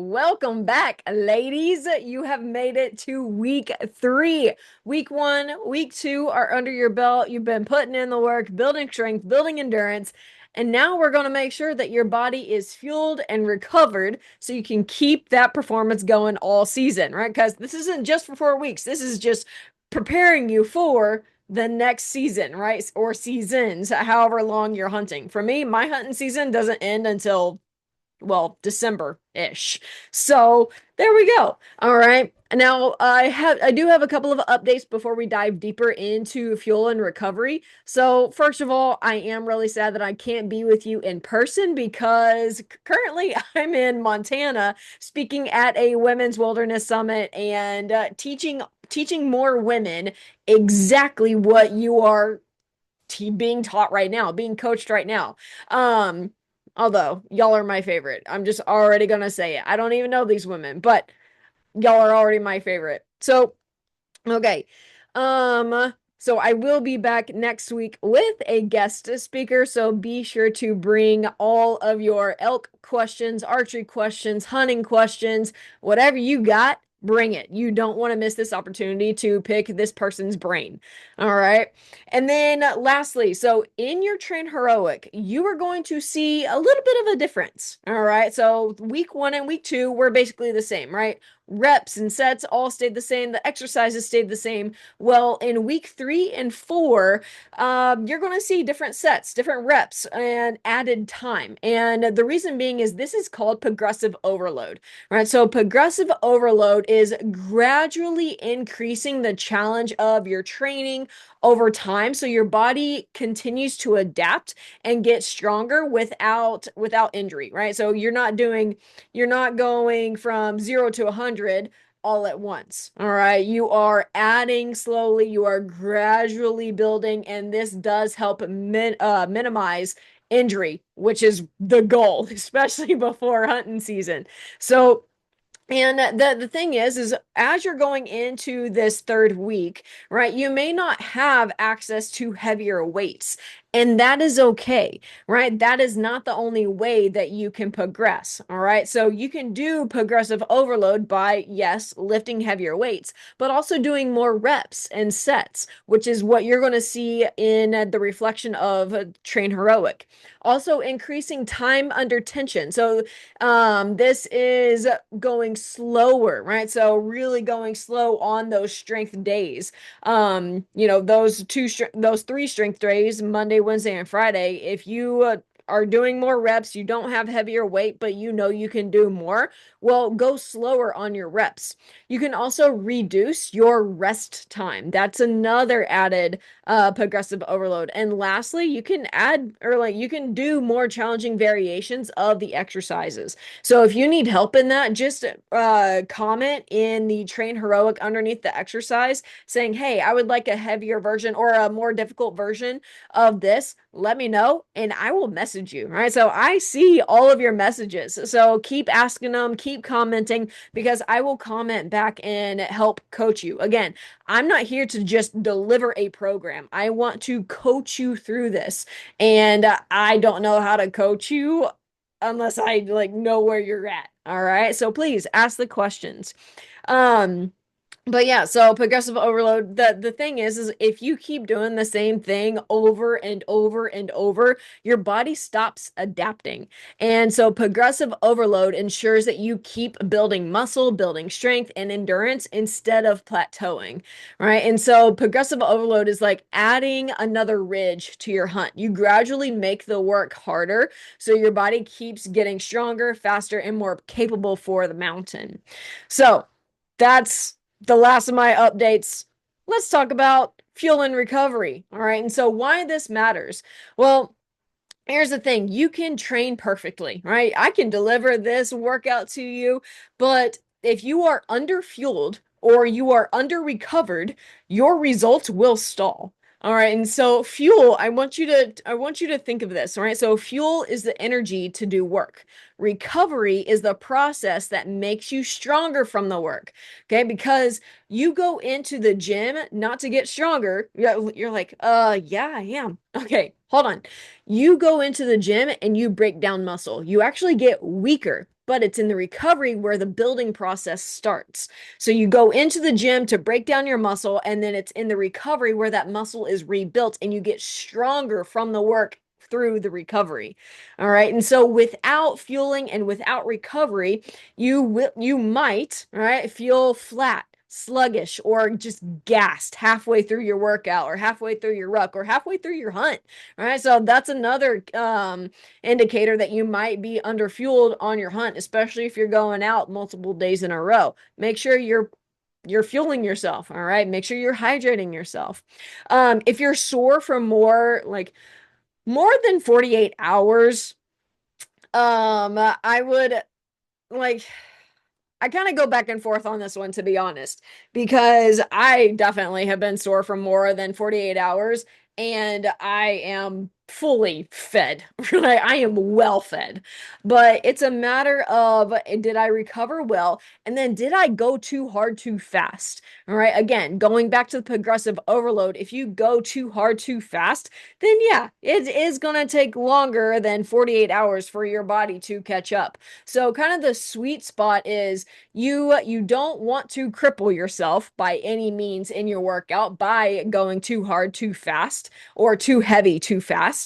Welcome back, ladies. You have made it to week 3. Week 1, week 2 are under your belt. You've been putting in the work, building strength, building endurance, and now we're going to make sure that your body is fueled and recovered so you can keep that performance going all season, right? Because this isn't just for 4 weeks. This is just preparing you for the next season, right? Or seasons, however long you're hunting. For me, my hunting season doesn't end until December-ish. So there we go. All right. Now I do have a couple of updates before we dive deeper into fuel and recovery. So first of all, I am really sad that I can't be with you in person because currently I'm in Montana speaking at a women's wilderness summit and teaching more women exactly what you are being taught right now, being coached right now. Um, Although y'all are my favorite. I'm just already gonna say it. I don't even know these women, but y'all are already my favorite. So, okay. So I will be back next week with a guest speaker. So be sure to bring all of your elk questions, archery questions, hunting questions, whatever you got, bring it. You don't want to miss this opportunity to pick this person's brain. All right. And then lastly, so in your Train Heroic, you are going to see a little bit of a difference. All right. So week 1 and week 2 were basically the same, right? Reps and sets all stayed the same. The exercises stayed the same. Well, in week 3 and 4, you're going to see different sets, different reps, and added time. And the reason being is this is called progressive overload, right? So progressive overload is gradually increasing the challenge of your training over time, so your body continues to adapt and get stronger without injury, right? So you're not going from 0 to 100 all at once. All right. You are adding slowly, you are gradually building, and this does help minimize injury, which is the goal, especially before hunting season. So, and the thing is as you're going into this third week, right, you may not have access to heavier weights. And that is okay, right? That is not the only way that you can progress. All right. So you can do progressive overload by, yes, lifting heavier weights, but also doing more reps and sets, which is what you're going to see in the reflection of Train Heroic. Also, increasing time under tension. So this is going slower, right? So really going slow on those strength days. Those 3 strength days, Monday, Wednesday, and Friday. If you are doing more reps, you don't have heavier weight, but you know you can do more, well, go slower on your reps. You can also reduce your rest time. That's another added progressive overload. And lastly, you can add or like you can do more challenging variations of the exercises. So if you need help in that, just comment in the Train Heroic underneath the exercise saying, hey, I would like a heavier version or a more difficult version of this. Let me know and I will message you. Right. So I see all of your messages. So keep asking them, keep commenting because I will comment back and help coach you. Again, I'm not here to just deliver a program. I want to coach you through this. And I don't know how to coach you unless I like know where you're at. All right. So please ask the questions. Um, but yeah, so progressive overload, the thing is if you keep doing the same thing over and over and over, your body stops adapting. And so progressive overload ensures that you keep building muscle, building strength and endurance instead of plateauing, right? And so progressive overload is like adding another ridge to your hunt. You gradually make the work harder, so your body keeps getting stronger, faster, and more capable for the mountain. So that's the last of my updates. Let's talk about fuel and recovery. All right. And so why this matters. Well, here's the thing. You can train perfectly, right? I can deliver this workout to you, but if you are under fueled or you are under recovered, your results will stall. All right. And so fuel, I want you to think of this, all right? So fuel is the energy to do work. Recovery is the process that makes you stronger from the work. Okay? Because you go into the gym not to get stronger. You're like, yeah, I am. Okay, hold on. You go into the gym and you break down muscle. You actually get weaker. but it's in the recovery where the building process starts. So you go into the gym to break down your muscle, and then it's in the recovery where that muscle is rebuilt and you get stronger from the work through the recovery. All right. And so without fueling and without recovery, you might, all right, feel flat, sluggish, or just gassed halfway through your workout or halfway through your ruck or halfway through your hunt. All right. So that's another indicator that you might be underfueled on your hunt, especially if you're going out multiple days in a row. Make sure you're fueling yourself. All right. Make sure you're hydrating yourself. If you're sore for more than 48 hours, I would like I kind of go back and forth on this one, to be honest, because I definitely have been sore for more than 48 hours and I am fully fed. Right? I am well fed. But it's a matter of did I recover well? And then did I go too hard too fast? All right. Again, going back to the progressive overload, if you go too hard too fast, then yeah, it is going to take longer than 48 hours for your body to catch up. So kind of the sweet spot is you don't want to cripple yourself by any means in your workout by going too hard too fast or too heavy too fast.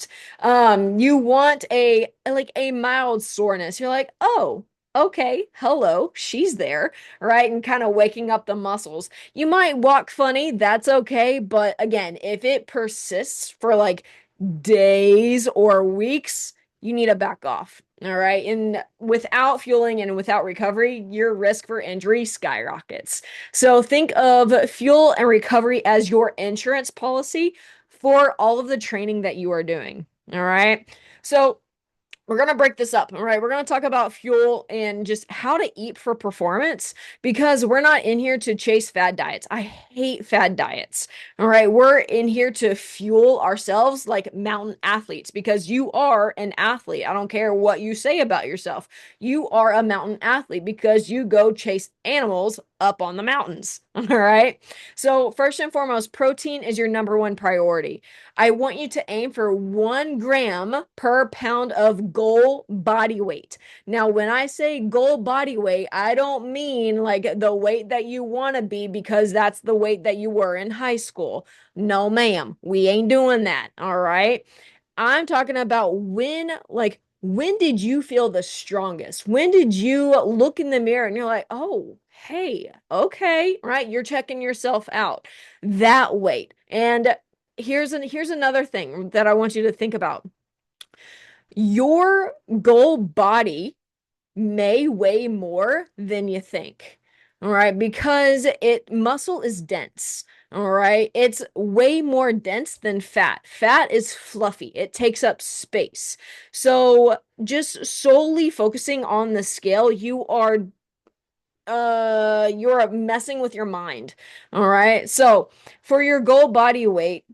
You want a mild soreness. You're like, oh, okay, hello, she's there, right? And kind of waking up the muscles. You might walk funny, that's okay, but again, if it persists for like days or weeks, you need to back off. All right. And without fueling and without recovery, your risk for injury skyrockets. So think of fuel and recovery as your insurance policy for all of the training that you are doing. All right. So we're going to break this up. All right. We're going to talk about fuel and just how to eat for performance because we're not in here to chase fad diets. I hate fad diets. All right. We're in here to fuel ourselves like mountain athletes because you are an athlete. I don't care what you say about yourself. You are a mountain athlete because you go chase animals up on the mountains. All right. So, first and foremost, protein is your number one priority. I want you to aim for 1 gram per pound of goal body weight. Now, when I say goal body weight, I don't mean like the weight that you want to be because that's the weight that you were in high school. No, ma'am, we ain't doing that. All right. I'm talking about when did you feel the strongest? When did you look in the mirror and you're like, oh, hey, okay, right? You're checking yourself out that weight. And here's another thing that I want you to think about. Your goal body may weigh more than you think. All right, because muscle is dense. All right, it's way more dense than fat. Fat is fluffy. It takes up space. So just solely focusing on the scale, you're messing with your mind. All right. So for your goal body weight,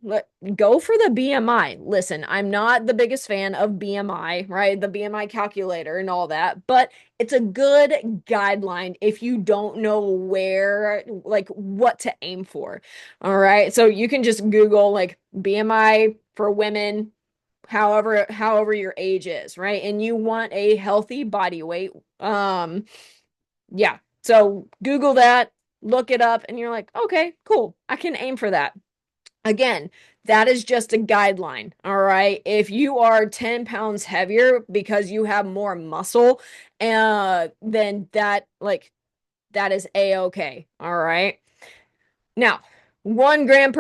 go for the BMI. Listen, I'm not the biggest fan of BMI, right? The BMI calculator and all that, but it's a good guideline if you don't know what to aim for. All right. So you can just Google like BMI for women, however your age is, right? And you want a healthy body weight. Yeah. So Google that, look it up, and you're like, okay, cool. I can aim for that. Again, that is just a guideline. All right. If you are 10 pounds heavier because you have more muscle, then that is a-okay. All right. Now, 1 gram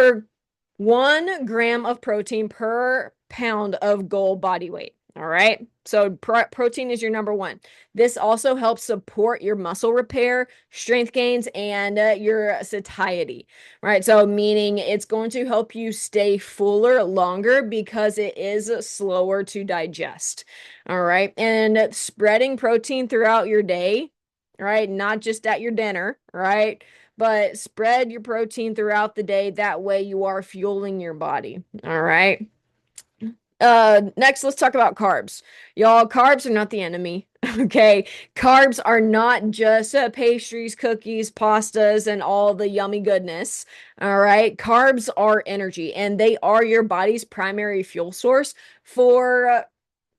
of protein per pound of goal body weight. All right. So protein is your number one. This also helps support your muscle repair, strength gains, and your satiety. Right. So meaning it's going to help you stay fuller longer because it is slower to digest. All right. And spreading protein throughout your day, right? Not just at your dinner, right? But spread your protein throughout the day. That way you are fueling your body. All right. Next, let's talk about carbs. Y'all, carbs are not the enemy. Okay. Carbs are not just pastries, cookies, pastas, and all the yummy goodness. All right. Carbs are energy and they are your body's primary fuel source for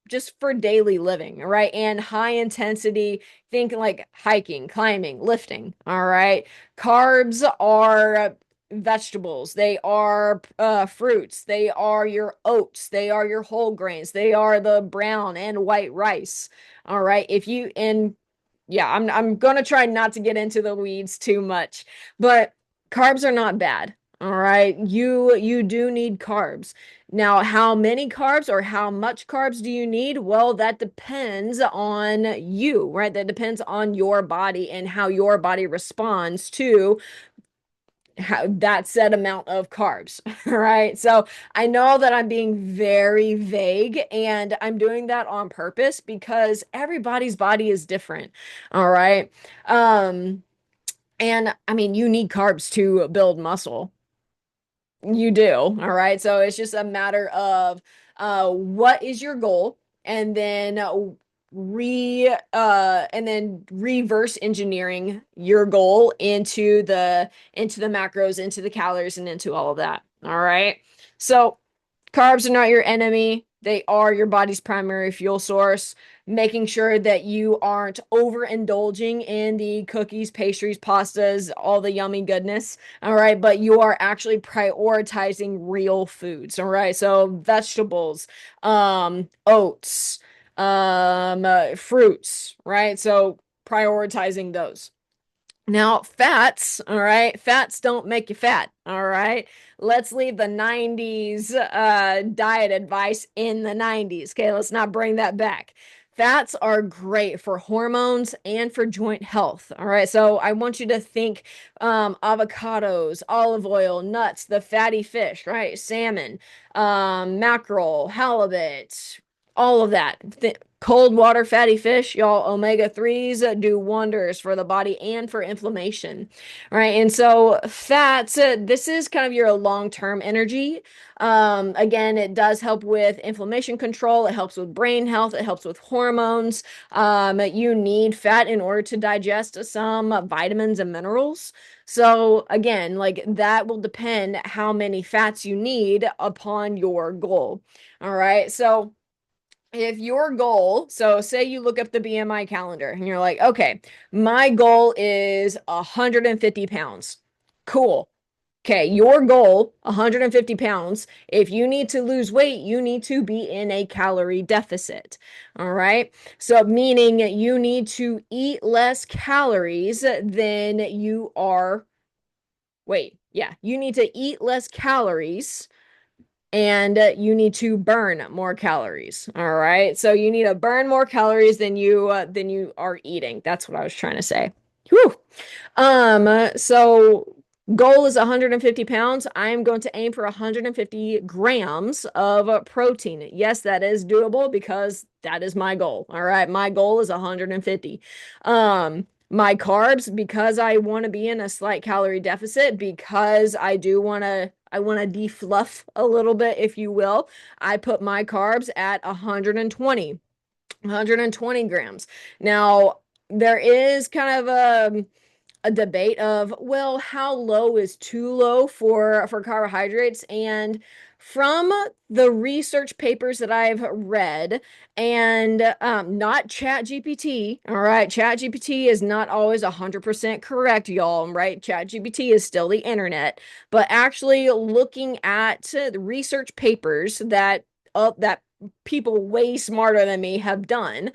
just for daily living, right? And high intensity, think like hiking, climbing, lifting, all right? Carbs are vegetables, they are fruits, they are your oats, they are your whole grains, they are the brown and white rice. All right. If you and yeah, I'm gonna try not to get into the weeds too much, but carbs are not bad. All right. You do need carbs. Now, how many carbs or how much carbs do you need? Well, that depends on you, right? That depends on your body and how your body responds to how that said amount of carbs, right? So I know that I'm being very vague and I'm doing that on purpose because everybody's body is different. All right. Um, and I mean, you need carbs to build muscle. You do. All right. So it's just a matter of what is your goal and then and then reverse engineering your goal into the macros, into the calories and into all of that. All right. So carbs are not your enemy. They are your body's primary fuel source. Making sure that you aren't overindulging in the cookies, pastries, pastas, all the yummy goodness. All right. But you are actually prioritizing real foods. All right. So vegetables, oats, fruits, right? So prioritizing those. Now, fats, all right, fats don't make you fat, all right. Let's leave the 90s diet advice in the 90s. Okay, let's not bring that back. Fats are great for hormones and for joint health. All right, so I want you to think avocados, olive oil, nuts, the fatty fish, right? Salmon, mackerel, halibut, all of that. Cold water fatty fish, y'all, omega 3s do wonders for the body and for inflammation, right? And so fats, this is kind of your long-term energy. Again, it does help with inflammation control. It helps with brain health. It helps with hormones. You need fat in order to digest some vitamins and minerals. So again, like that will depend how many fats you need upon your goal. All right. So if your goal, so say you look up the BMI calendar and you're like, okay, my goal is 150 pounds. Cool. Okay, your goal, 150 pounds. If you need to lose weight, you need to be in a calorie deficit. All right. So, meaning you need to eat less calories than you are. Wait, yeah, you need to eat less calories and you need to burn more calories. All right. So you need to burn more calories than you are eating. That's what I was trying to say. Whew. So goal is 150 pounds. I am going to aim for 150 grams of protein. Yes, that is doable because that is my goal. All right. My goal is 150. My carbs, because I want to be in a slight calorie deficit, because I want to defluff a little bit, if you will. I put my carbs at 120 grams. Now, there is kind of a debate of, well, how low is too low for carbohydrates? And from the research papers that I've read, and not Chat GPT, all right, Chat GPT is not always 100% correct, y'all, right? Chat GPT is still the internet, but actually looking at the research papers that people way smarter than me have done,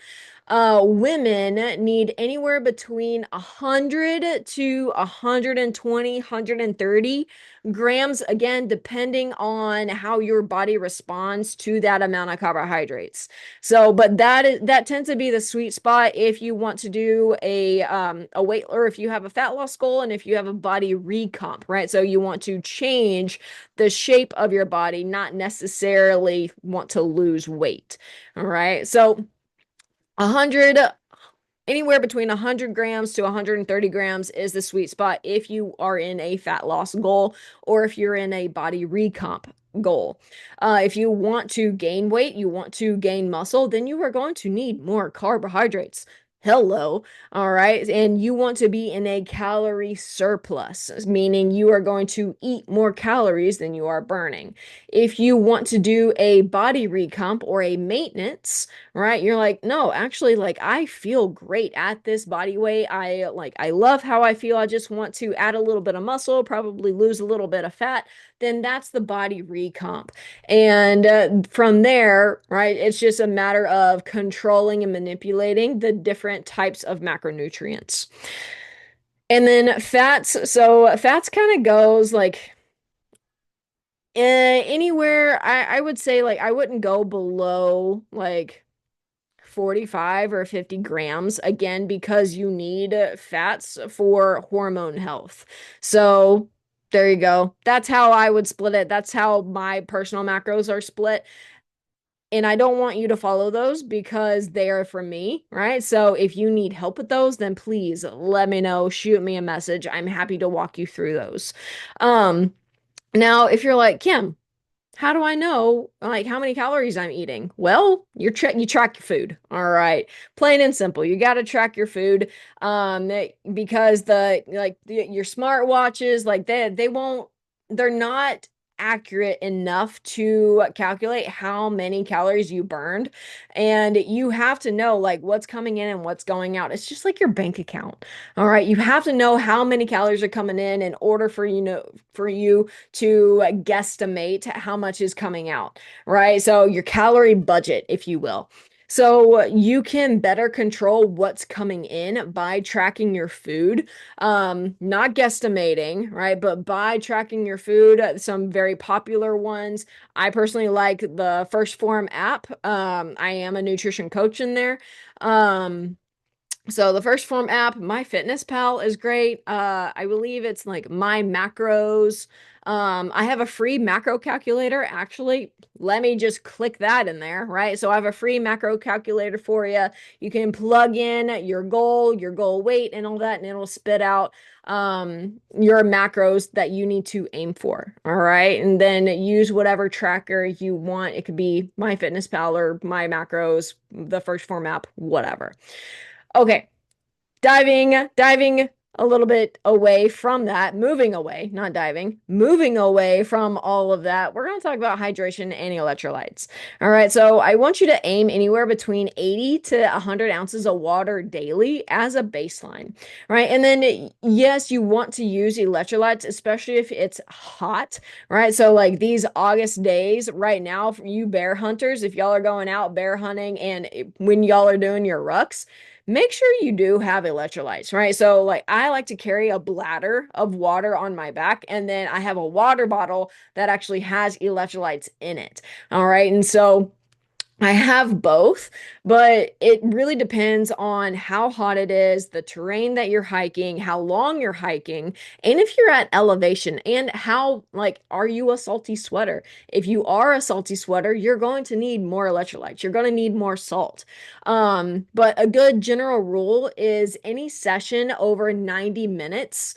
women need anywhere between 100 to 120, 130 grams, again, depending on how your body responds to that amount of carbohydrates. So, but that tends to be the sweet spot if you want to do a weight, or if you have a fat loss goal and if you have a body recomp, right? So you want to change the shape of your body, not necessarily want to lose weight. All right. So 100, anywhere between 100 grams to 130 grams is the sweet spot if you are in a fat loss goal or if you're in a body recomp goal. If you want to gain weight, you want to gain muscle, then you are going to need more carbohydrates. Hello. All right. And you want to be in a calorie surplus, meaning you are going to eat more calories than you are burning. If you want to do a body recomp or a maintenance, right? You're like, no, actually, like I feel great at this body weight. I love how I feel. I just want to add a little bit of muscle, probably lose a little bit of fat. Then that's the body recomp. And from there, right, it's just a matter of controlling and manipulating the different types of macronutrients. And then fats, so fats kind of goes like anywhere, I would say like I wouldn't go below like 45 or 50 grams again because you need fats for hormone health. So there you go. That's how I would split it. That's how my personal macros are split. And I don't want you to follow those because they are from me, right? So if you need help with those, then please let me know, shoot me a message. I'm happy to walk you through those. Um, Now, if you're like, Kim, how do I know like how many calories I'm eating? Well, you track your food. All right. Plain and simple. You got to track your food because your smartwatches like they won't they're not accurate enough to calculate how many calories you burned, and you have to know like what's coming in and what's going out. It's just like your bank account. All right, you have to know how many calories are coming in order for you to guesstimate how much is coming out, right? So your calorie budget, if you will. So you can better control what's coming in by tracking your food, not guesstimating, right? But by tracking your food, some very popular ones. I personally like the First Form app. I am a nutrition coach in there. Um, so the First Form app, MyFitnessPal is great. I believe it's like My Macros. I have a free macro calculator. Actually, let me just click that in there, right? So I have a free macro calculator for you. You can plug in your goal weight, and all that, and it'll spit out your macros that you need to aim for. All right. And then use whatever tracker you want. It could be MyFitnessPal or My Macros, the First Form app, whatever. Okay, diving a little bit away from that, moving away, not diving, moving away from all of that, we're going to talk about hydration and electrolytes. All right, so I want you to aim anywhere between 80 to 100 ounces of water daily as a baseline, right? And then, yes, you want to use electrolytes, especially if it's hot, right? So, like these August days right now, for you bear hunters, if y'all are going out bear hunting and when y'all are doing your rucks, make sure you do have electrolytes, right? So, like, I like to carry a bladder of water on my back, and then I have a water bottle that actually has electrolytes in it. All right. And so, I have both, but it really depends on how hot it is, the terrain that you're hiking, how long you're hiking, and if you're at elevation, and how, like, are you a salty sweater? If you are a salty sweater, you're going to need more electrolytes. You're going to need more salt. But a good general rule is any session over 90 minutes,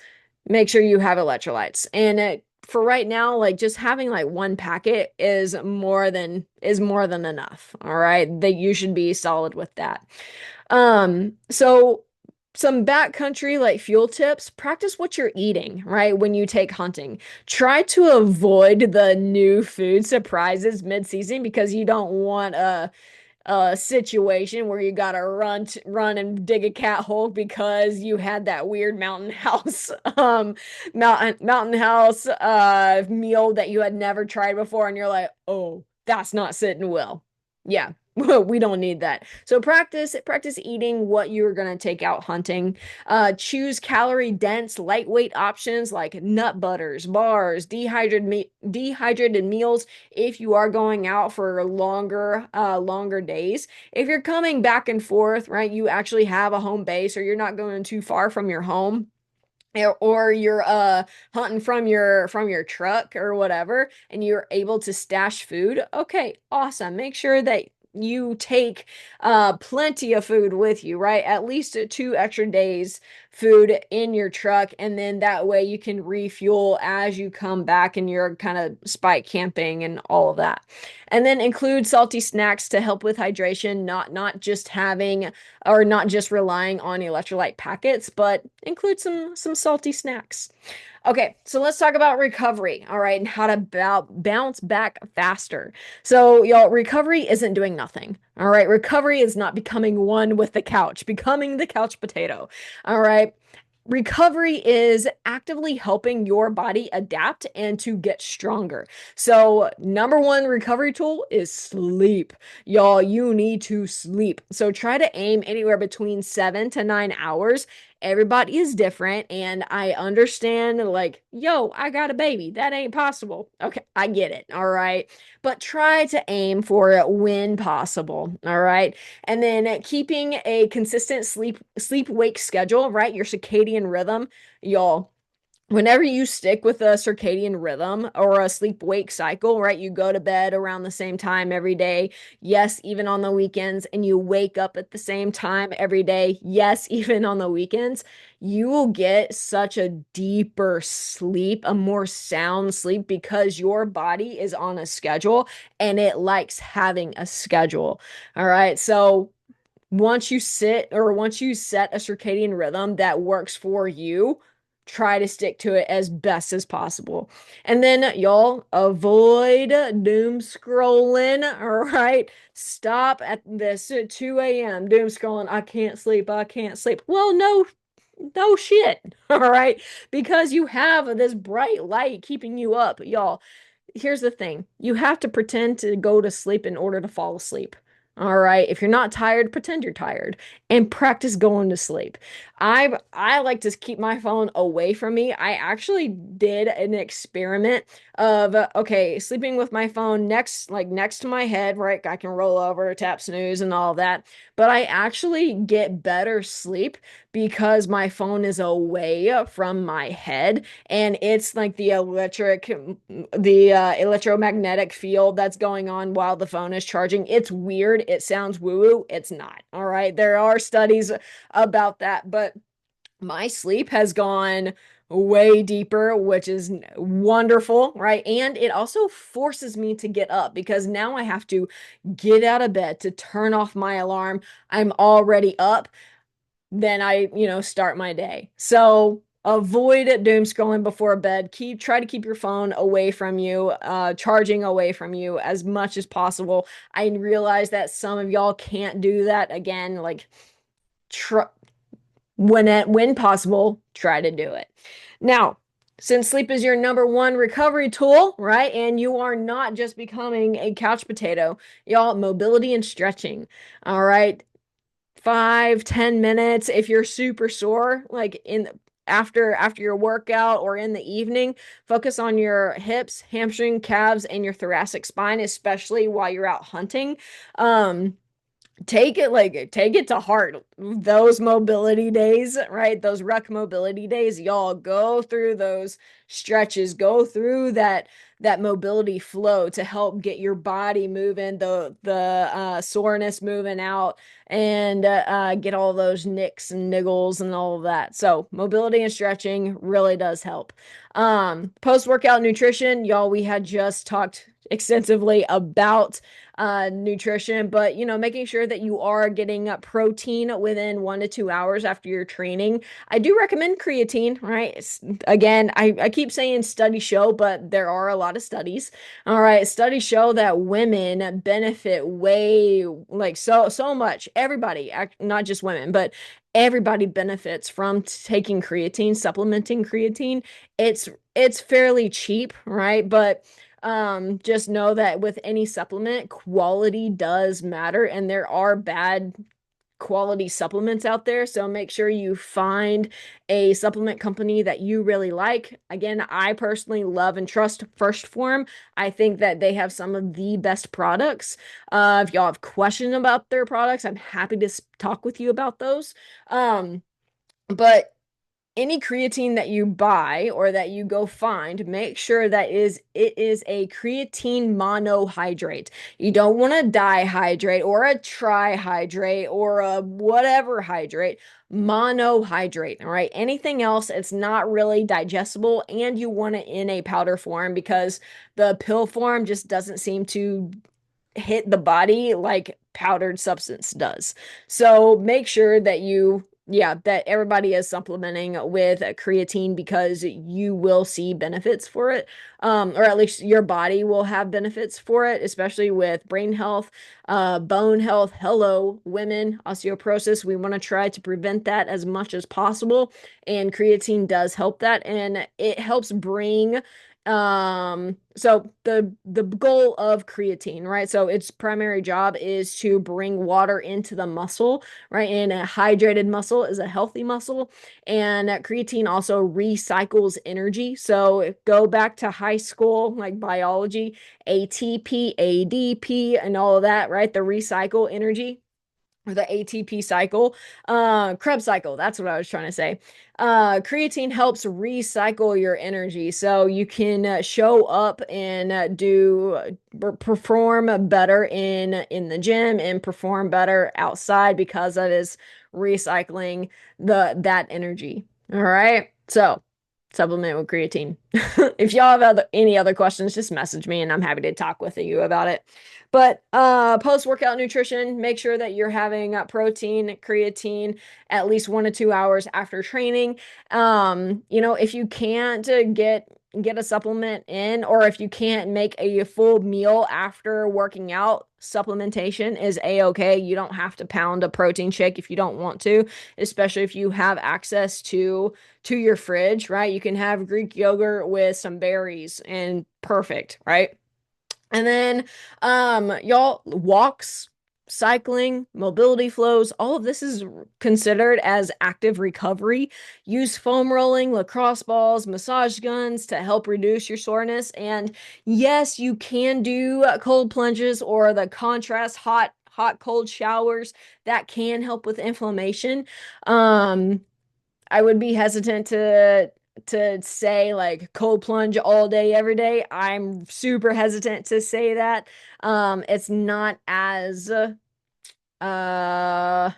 make sure you have electrolytes. And for right now, like just having like one packet is more than enough. All right. That you should be solid with that. So some backcountry like fuel tips, practice what you're eating, right? When you take hunting. Try to avoid the new food surprises mid-season because you don't want a situation where you gotta run and dig a cat hole because you had that weird mountain house mountain house meal that you had never tried before, and you're like, oh, that's not sitting well. Yeah. We don't need that. So practice eating what you're going to take out hunting. Choose calorie dense, lightweight options like nut butters, bars, dehydrated meals if you are going out for longer days. If you're coming back and forth, right, you actually have a home base or you're not going too far from your home, or you're hunting from your truck or whatever, and you're able to stash food, okay, awesome. Make sure that you take plenty of food with you, right? At least 2 extra days food in your truck, and then that way you can refuel as you come back and you're kind of spike camping and all of that. And then include salty snacks to help with hydration, not just having or not just relying on electrolyte packets, but include some salty snacks. Okay, so let's talk about recovery, all right, and how to bounce back faster. So, y'all, recovery isn't doing nothing, all right? Recovery is not becoming one with the couch, becoming the couch potato, all right? Recovery is actively helping your body adapt and to get stronger. So, number one recovery tool is sleep. Y'all, you need to sleep. So, try to aim anywhere between 7 to 9 hours. Everybody is different, and I understand, like, yo, I got a baby. That ain't possible. Okay, I get it. All right. But try to aim for it when possible. All right. And then keeping a consistent sleep wake schedule, right? Your circadian rhythm, y'all. Whenever you stick with a circadian rhythm or a sleep wake cycle, right? You go to bed around the same time every day. Yes, even on the weekends, and you wake up at the same time every day. Yes, even on the weekends. You will get such a deeper sleep, a more sound sleep because your body is on a schedule and it likes having a schedule. All right. So once you set a circadian rhythm that works for you, try to stick to it as best as possible. And then y'all avoid doom scrolling. All right. Stop at this at 2 a.m. doom scrolling. I can't sleep. I can't sleep. Well, no shit. All right. Because you have this bright light keeping you up, y'all. Here's the thing. You have to pretend to go to sleep in order to fall asleep. All right. If you're not tired, pretend you're tired and practice going to sleep. I like to keep my phone away from me. I actually did an experiment of okay, sleeping with my phone next to my head, right? I can roll over, tap snooze and all that. But I actually get better sleep because my phone is away from my head and it's like the electromagnetic field that's going on while the phone is charging. It's weird. It sounds woo-woo. It's not. All right. There are studies about that, but my sleep has gone way deeper, which is wonderful, right? And it also forces me to get up because now I have to get out of bed to turn off my alarm. I'm already up, then I start my day. So avoid doom scrolling before bed. Try to keep your phone away from you, charging away from you as much as possible. I realize that some of y'all can't do that. Again, like tr when possible, try to do it. Now, since sleep is your number one recovery tool, right? And you are not just becoming a couch potato, y'all, mobility and stretching. All right. 5, 10 minutes if you're super sore, like in after your workout or in the evening, focus on your hips, hamstring, calves, and your thoracic spine, especially while you're out hunting. Take it to heart. Those mobility days, right? Those ruck mobility days, y'all go through those stretches, go through that mobility flow to help get your body moving, the soreness moving out, and get all those nicks and niggles and all of that. So mobility and stretching really does help. Post-workout nutrition, y'all, we had just talked extensively about nutrition, but making sure that you are getting protein within 1 to 2 hours after your training. I do recommend creatine, right? Again, I keep saying studies show, but there are a lot of studies. All right, studies show that women benefit way like so much. Everybody, not just women, but everybody benefits from taking creatine, supplementing creatine. It's fairly cheap, right? But just know that with any supplement, quality does matter, and there are bad quality supplements out there. So make sure you find a supplement company that you really like. Again, I personally love and trust First Form. I think that they have some of the best products. If y'all have questions about their products, I'm happy to talk with you about those. But any creatine that you buy or that you go find, make sure that it is a creatine monohydrate. You don't want a dihydrate or a trihydrate or a whatever hydrate. Monohydrate, all right? Anything else, it's not really digestible, and you want it in a powder form because the pill form just doesn't seem to hit the body like powdered substance does. So make sure that that everybody is supplementing with creatine because you will see benefits for it. Or at least your body will have benefits for it, especially with brain health, bone health. Hello, women, osteoporosis. We want to try to prevent that as much as possible. And creatine does help that. And it helps bring so the goal of creatine, right? So its primary job is to bring water into the muscle, right? And a hydrated muscle is a healthy muscle. And creatine also recycles energy. So go back to high school, like biology, ATP, ADP, and all of that, right? The recycle energy or the ATP cycle, Krebs cycle. That's what I was trying to say. Creatine helps recycle your energy so you can show up and perform better in the gym and perform better outside because it is recycling that energy. All right. So supplement with creatine. If y'all have any other questions, just message me and I'm happy to talk with you about it. But post-workout nutrition, make sure that you're having protein, creatine at least 1 to 2 hours after training. If you can't get a supplement in, or if you can't make a full meal after working out, supplementation is a-okay. You don't have to pound a protein shake if you don't want to, especially if you have access to your fridge, right? You can have Greek yogurt with some berries and perfect, right? And then, y'all, walks, cycling, mobility flows, all of this is considered as active recovery. Use foam rolling, lacrosse balls, massage guns to help reduce your soreness. And yes, you can do cold plunges or the contrast hot cold showers that can help with inflammation. Um, I would be hesitant to say like cold plunge all day every day. I'm super hesitant to say that. It's not as I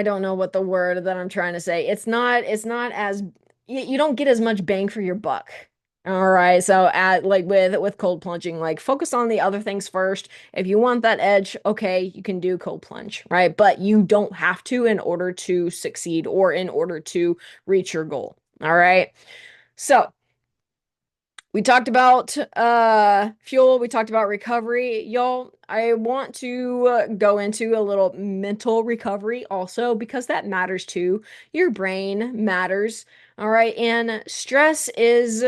don't know what the word that I'm trying to say. It's not as you don't get as much bang for your buck. All right. So at like with cold plunging, like focus on the other things first. If you want that edge, okay, you can do cold plunge, right? But you don't have to in order to succeed or in order to reach your goal. All right. So we talked about fuel, we talked about recovery. Y'all, I want to go into a little mental recovery also because that matters too. Your brain matters. All right. And stress is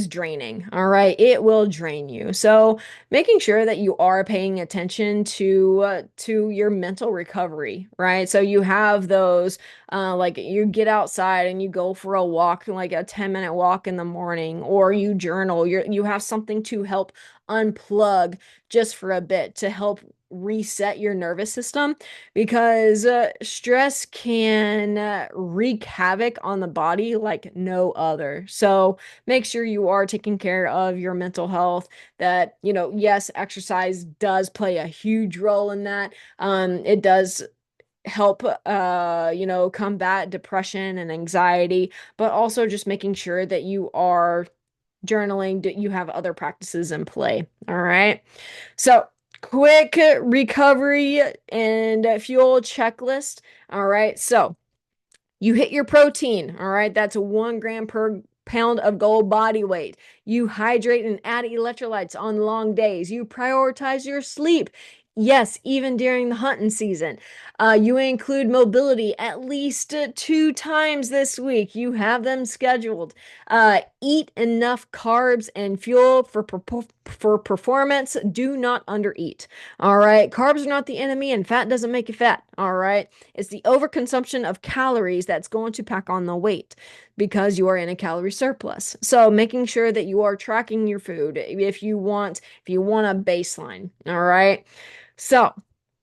draining. All right. It will drain you. So making sure that you are paying attention to your mental recovery, right? So you have those like you get outside and you go for a walk, like a 10-minute walk in the morning, or you journal. You have something to help unplug just for a bit to help reset your nervous system because stress can wreak havoc on the body like no other. So make sure you are taking care of your mental health. That, yes, exercise does play a huge role in that. It does help combat depression and anxiety, but also just making sure that you are journaling, that you have other practices in play. All right. So quick recovery and fuel checklist. All right. So you hit your protein, all right? That's 1 gram per pound of goal body weight. You hydrate and add electrolytes on long days. You prioritize your sleep. Yes, even during the hunting season. You include mobility at least 2 times this week. You have them scheduled. Eat enough carbs and fuel for performance. Do not undereat. All right. Carbs are not the enemy, and fat doesn't make you fat. All right. It's the overconsumption of calories that's going to pack on the weight because you are in a calorie surplus. So making sure that you are tracking your food if you want a baseline. All right. So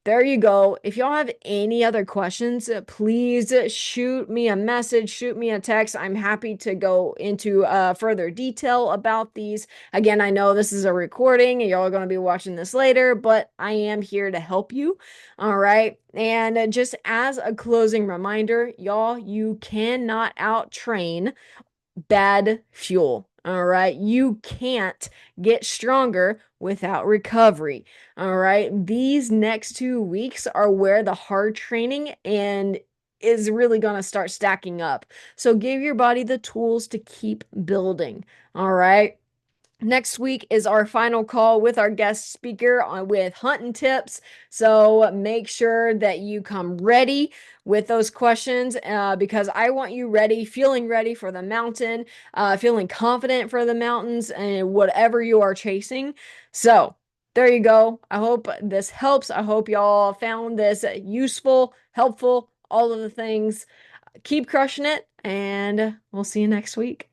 There you go. If y'all have any other questions, please shoot me a message, shoot me a text. I'm happy to go into further detail about these. Again, I know this is a recording and y'all are going to be watching this later, but I am here to help you. All right. And just as a closing reminder, y'all, you cannot out train bad fuel. All right. You can't get stronger without recovery. All right. These next 2 weeks are where the hard training and is really going to start stacking up. So give your body the tools to keep building. All right. Next week is our final call with our guest speaker with hunting tips. So make sure that you come ready with those questions because I want you ready, feeling ready for the mountain, feeling confident for the mountains and whatever you are chasing. So there you go. I hope this helps. I hope y'all found this useful, helpful, all of the things. Keep crushing it, and we'll see you next week.